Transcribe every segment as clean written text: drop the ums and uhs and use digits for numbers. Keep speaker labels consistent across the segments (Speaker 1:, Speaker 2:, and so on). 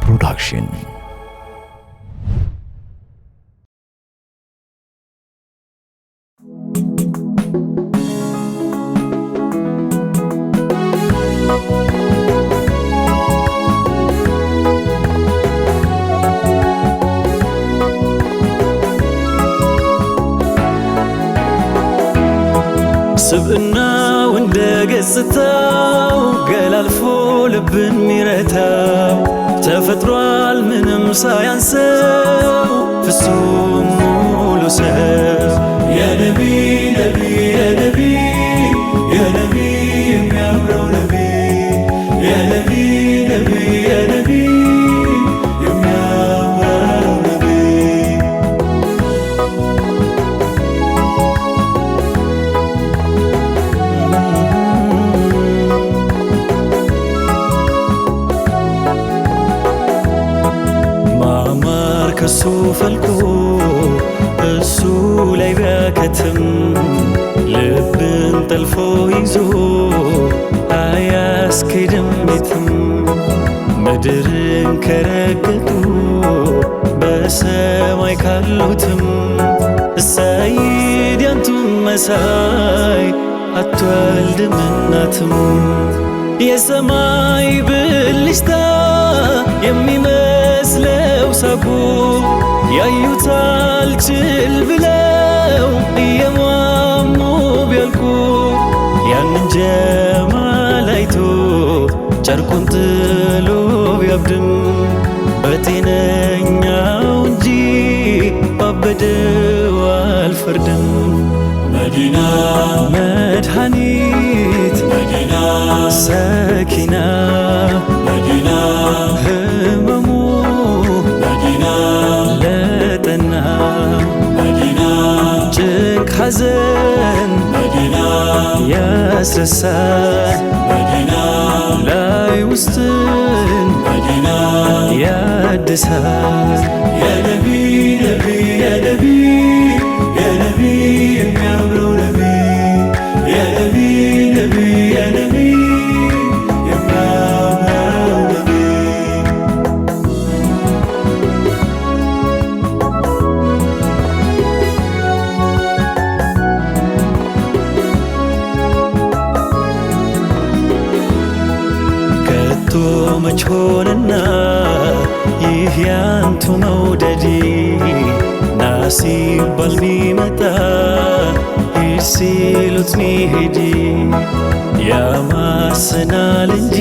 Speaker 1: ፕሮዳክሽን
Speaker 2: ስብእናው እንደ ገጽታው ገላልፎ ልብን ሚረታው ተፈጥሯል ምንም ሳያንሰው ፍጹም ሙሉ ሰው የነቢ ነቢ የነቢ የነቢ የሚያምረው ነቢ የነቢ ነቢ የነቢ የሚያምረው ነቢ ማማር ከሱ ፈልቆ እሱ ላይ ቢያከትም ልብን ጠልፎ ይዞ አያስኬድም የትም ምድርን ከረገጡ በሰማይ ካሉትም ሰይድ ያንቱን መሳይ አትወልድም እናትም የሰማይ ብልጭታ የሚመስለው ሳቁ ያዩታል ችል ብለው እየሟሙ ቢያልቁ ያንን ጀማል አይቶ ጨርቁን ጥሎ ቢያብድም በጤነኛው እንጂ ባበደው አልፈርድም። መዲና መድኃኒት መዲና ሰኪና መዲና ህመሙ መዲና ለጠና መዲና ጭንቅ ሐዘን መዲና ያስረሳል መዲና ላይ ውስጥን መዲና ያድሳል። የነቢ ነቢ የነቢ የነቢ የሚያምረው ነቢ የነቢ ነቢ የነቢ የሚያምረው ነቢ ከቶ መች ሆነና ይህ ያንቱ መውደድ ናሲባል ቢመጣ ሂድ ሲሉት ሚሄድ ያማስናል እንጂ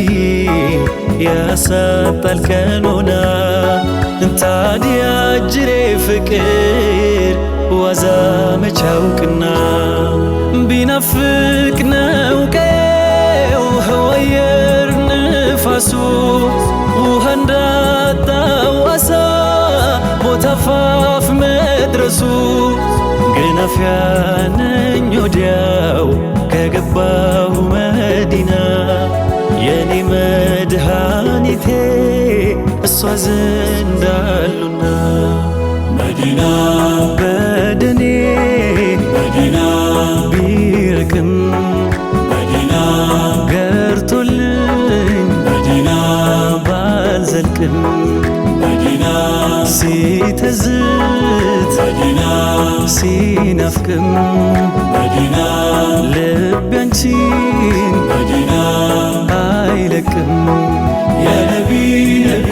Speaker 2: ያሳጣል ቀኖና ታዲያ እጅሬ ፍቅር ዋዛ መች ያውቅና ቢናፍቅ ነው ቀየው ህዋየር ንፋሱ ውሃ እንዳጣው አሳ ቦታ ፋፍ መድረሱ ግን አፍያ ነኝ ወዲያው ከገባሁ መዲና የኔ መድኃኒቴ እሷ ዘንድ አሉና መዲና በደኔ መዲና ቢርቅም መዲና ገርቶልኝ መዲና ባልዘልቅም መዲና ሲተዝት መዲና ሲናፍቅም መዲና ልቤ አንቺን መዲና አይለቅም። የነቢ ነቢ